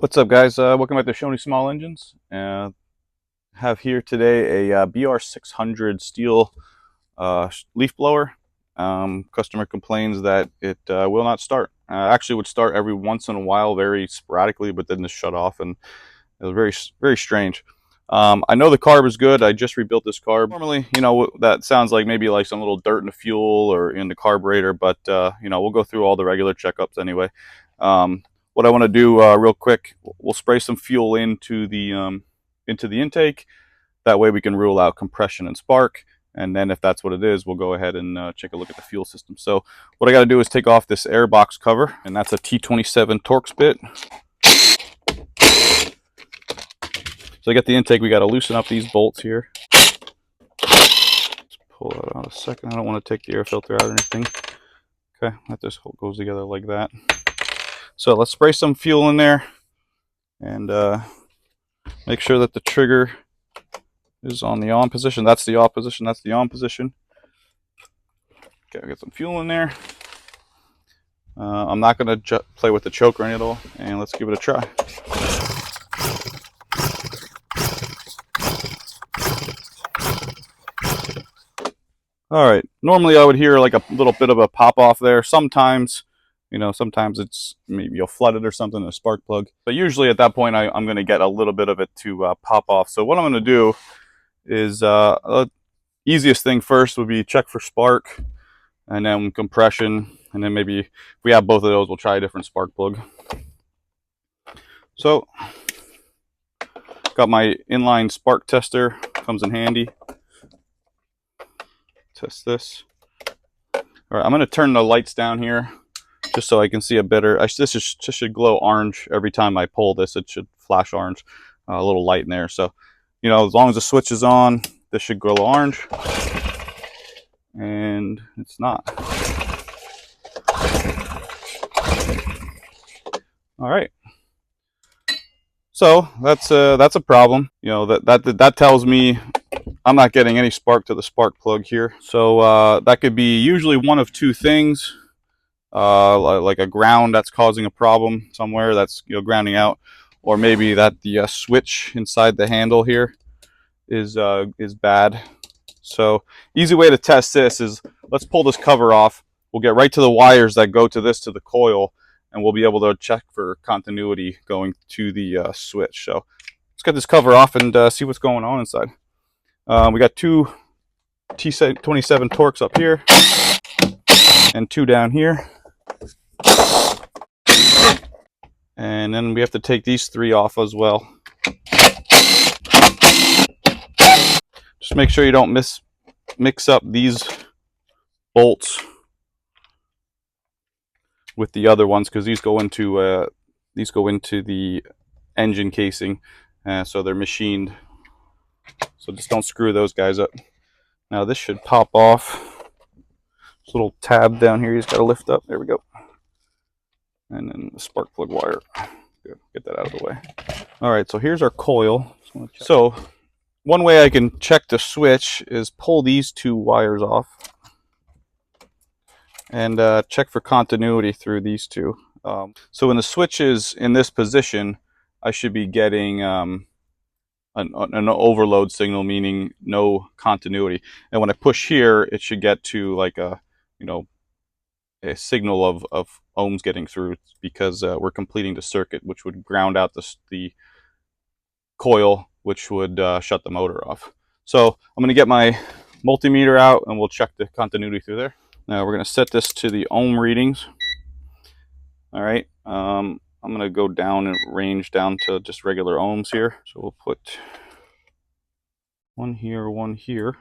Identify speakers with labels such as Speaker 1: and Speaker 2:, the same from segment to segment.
Speaker 1: What's up, guys? Welcome back to Shoney Small Engines. Have here today a BR600 Stihl leaf blower. Customer complains that it will not start. Actually, would start every once in a while, very sporadically, but then just shut off, and it was very strange. I know the carb is good. I just rebuilt this carb. Normally, that sounds like maybe like some little dirt in the fuel or in the carburetor, but we'll go through all the regular checkups anyway. What I want to do real quick, we'll spray some fuel into the intake. That way we can rule out compression and spark. And then if that's what it is, we'll go ahead and take a look at the fuel system. So what I got to do is take off this air box cover, and that's a T27 Torx bit. So I got the intake. We got to loosen up these bolts here. Let's pull that out a second. I don't want to take the air filter out or anything. Okay, that just goes together like that. So let's spray some fuel in there and make sure that the trigger is on the on position. That's the off position. That's the on position. Okay, I got some fuel in there. I'm not going to play with the choke or anything at all, and let's give it a try. All right, normally I would hear like a little bit of a pop off there. Sometimes it's maybe you'll flood it or something, a spark plug. But usually at that point, I'm going to get a little bit of it to pop off. So what I'm going to do is, easiest thing first would be check for spark, and then compression, and then maybe if we have both of those, we'll try a different spark plug. So, got my inline spark tester, comes in handy. Test this. All right, I'm going to turn the lights down here just so I can see a better. This should glow orange every time I pull this. It should flash orange, a little light in there. So, as long as the switch is on, this should glow orange. And it's not. All right. So that's a problem. That tells me I'm not getting any spark to the spark plug here. So that could be usually one of two things. Like a ground that's causing a problem somewhere that's grounding out, or maybe that the switch inside the handle here is bad. So easy way to test this is, let's pull this cover off. We'll get right to the wires that go to the coil, and we'll be able to check for continuity going to the switch. So let's get this cover off and see what's going on inside. We got two T27 Torx up here and two down here. And then we have to take these three off as well. Just make sure you don't mix up these bolts with the other ones, because these go into the engine casing, so they're machined. So just don't screw those guys up. Now this should pop off. This little tab down here, you just got to lift up. There we go. And then the spark plug wire. Good. Get that out of the way. All right, so here's our coil. So one way I can check the switch is pull these two wires off and check for continuity through these two. So when the switch is in this position, I should be getting an overload signal, meaning no continuity. And when I push here, it should get to like a signal of ohms getting through, because we're completing the circuit, which would ground out the coil, which would shut the motor off. So I'm going to get my multimeter out, and we'll check the continuity through there. Now we're going to set this to the ohm readings. All right, I'm going to go down and range down to just regular ohms here. So we'll put one here,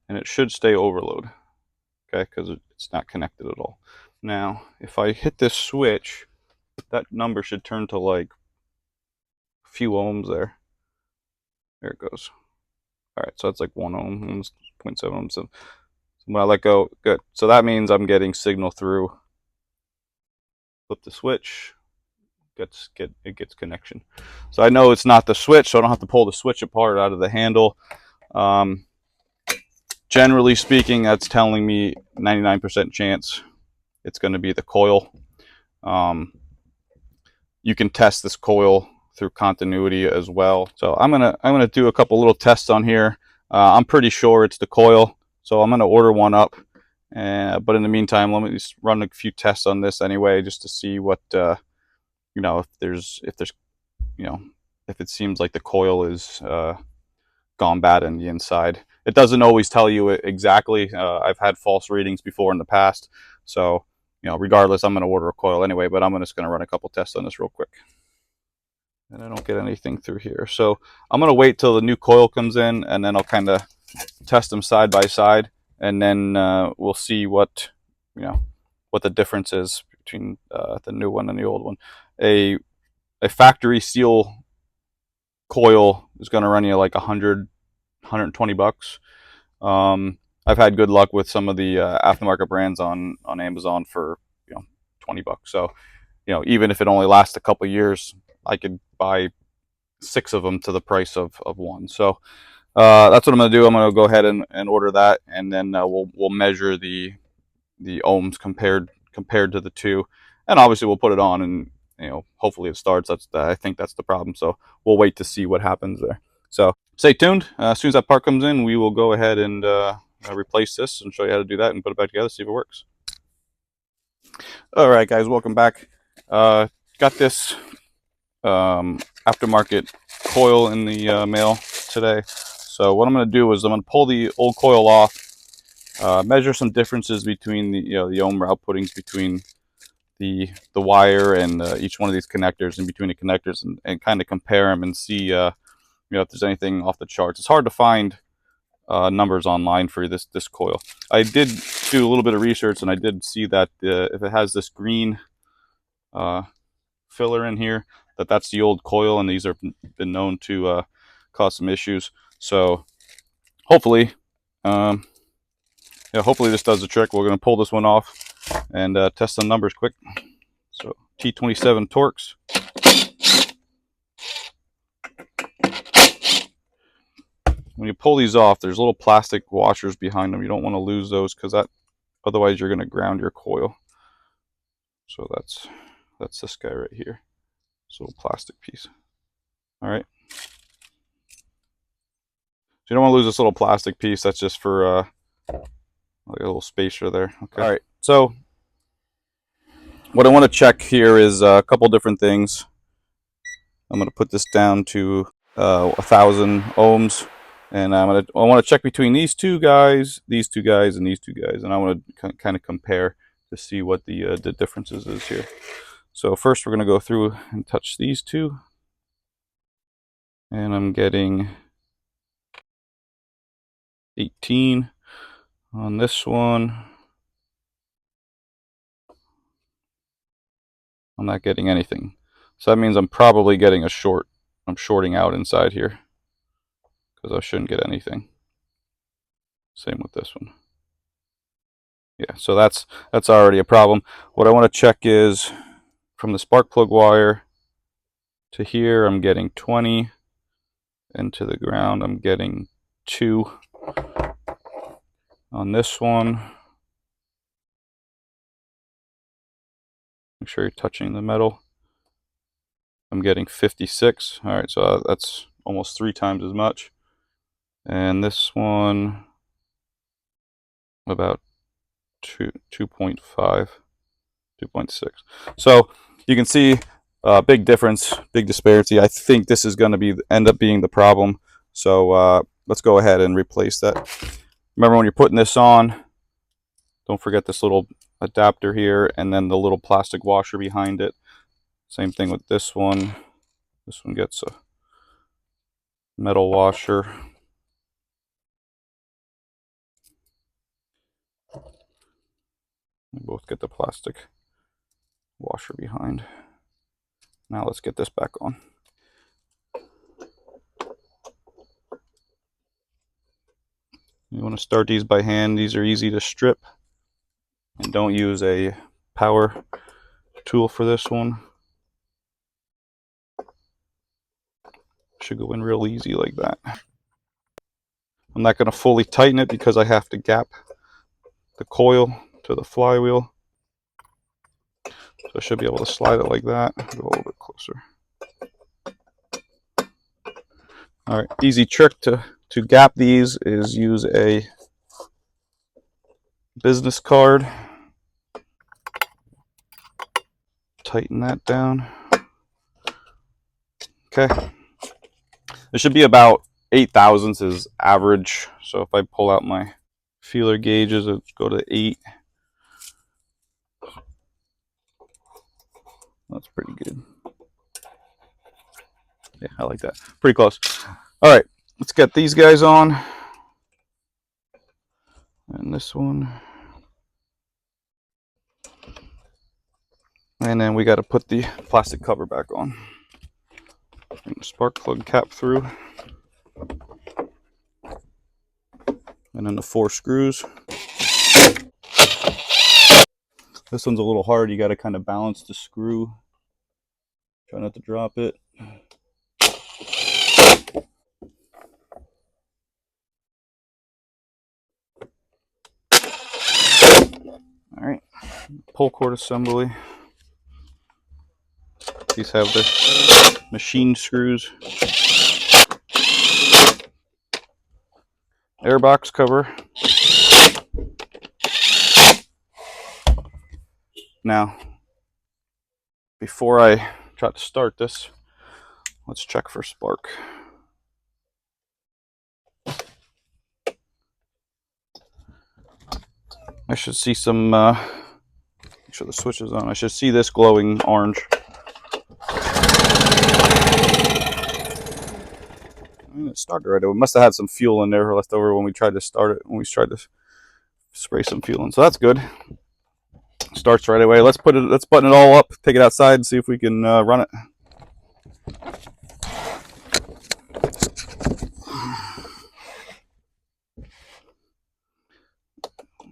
Speaker 1: and it should stay overload, okay, because it's not connected at all. Now, if I hit this switch, that number should turn to like a few ohms there. There it goes. All right, so that's like 1 ohm, 0.7 ohms. So when I let go, good. So that means I'm getting signal through. Flip the switch, it gets connection. So I know it's not the switch, so I don't have to pull the switch apart out of the handle. Generally speaking, that's telling me 99% chance it's going to be the coil. You can test this coil through continuity as well. So I'm gonna do a couple little tests on here. I'm pretty sure it's the coil, so I'm gonna order one up. But in the meantime, let me just run a few tests on this anyway, just to see what if there's if it seems like the coil is gone bad in the inside. It doesn't always tell you exactly. I've had false readings before in the past, so regardless, I'm going to order a coil anyway. But I'm just going to run a couple tests on this real quick, and I don't get anything through here. So I'm going to wait till the new coil comes in, and then I'll kind of test them side by side, and then we'll see what what the difference is between the new one and the old one. A factory Stihl coil is going to run you like 120 bucks. I've had good luck with some of the aftermarket brands on Amazon for 20 bucks. So even if it only lasts a couple years, I could buy 6 of them to the price of one. So that's what I'm going to do. I'm going to go ahead and order that, and then we'll measure the ohms compared to the two, and obviously we'll put it on, and hopefully it starts. I think that's the problem. So we'll wait to see what happens there. So stay tuned. As soon as that part comes in, we will go ahead and replace this and show you how to do that and put it back together, see if it works. All right, guys, welcome back. Got this aftermarket coil in the mail today. So what I'm going to do is I'm going to pull the old coil off, measure some differences between the ohm outputtings between the wire and each one of these connectors, and between the connectors, and kind of compare them and see if there's anything off the charts. It's hard to find numbers online for this coil. I did do a little bit of research, and I did see that if it has this green filler in here, that's the old coil, and these have been known to cause some issues. So hopefully hopefully this does the trick. We're going to pull this one off and test some numbers quick. So T27 Torx. When you pull these off, there's little plastic washers behind them. You don't want to lose those, because otherwise you're going to ground your coil. So that's this guy right here. This little plastic piece. All right. So you don't want to lose this little plastic piece. That's just for like a little spacer there. Okay. All right. So what I want to check here is a couple different things. I'm going to put this down to 1,000 ohms, and I want to check between these two guys, and these two guys, and I want to kind of compare to see what the differences is here. So first we're going to go through and touch these two, and I'm getting 18 on this one. I'm not getting anything. So that means I'm probably getting a short. I'm shorting out inside here, because I shouldn't get anything. Same with this one. Yeah, so that's already a problem. What I want to check is from the spark plug wire to here, I'm getting 20, and to the ground I'm getting 2. On this one, make sure you're touching the metal. I'm getting 56. All right, so that's almost 3 times as much. And this one, about 2.5, 2.6. So you can see a big difference, big disparity. I think this is going to end up being the problem. So let's go ahead and replace that. Remember, when you're putting this on, don't forget this little adapter here, and then the little plastic washer behind it. Same thing with this one. This one gets a metal washer. They both get the plastic washer behind. Now let's get this back on. You want to start these by hand. These are easy to strip, and don't use a power tool for this one. Should go in real easy like that. I'm not going to fully tighten it because I have to gap the coil to the flywheel. So I should be able to slide it like that. Go a little bit closer. All right, easy trick to gap these is use a business card. Tighten that down. Okay. It should be about 8 thousandths is average. So if I pull out my feeler gauges, it'll go to 8. That's pretty good. Yeah, I like that. Pretty close. All right, let's get these guys on. And this one. And then we got to put the plastic cover back on. Bring the spark plug cap through. And then the 4 screws. This one's a little hard. You got to kind of balance the screw. Try not to drop it. All right, pull cord assembly. These have the machine screws. Airbox cover. Now, before I try to start this, let's check for spark. I should see some, make sure the switch is on. I should see this glowing orange. I mean, it started right away. We must have had some fuel in there left over when we tried to start it, when we tried to spray some fuel in. So that's good. Starts right away. Let's button it all up, take it outside and see if we can run it.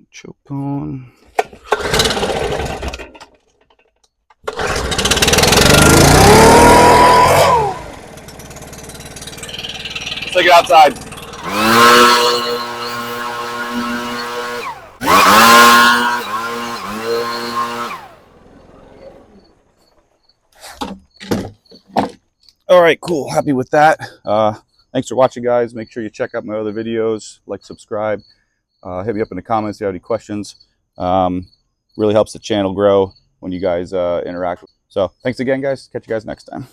Speaker 1: Choke on. Let's take it outside. All right, cool. Happy with that. Thanks for watching, guys. Make sure you check out my other videos, like, subscribe. Hit me up in the comments if you have any questions. Really helps the channel grow when you guys interact. So thanks again, guys. Catch you guys next time.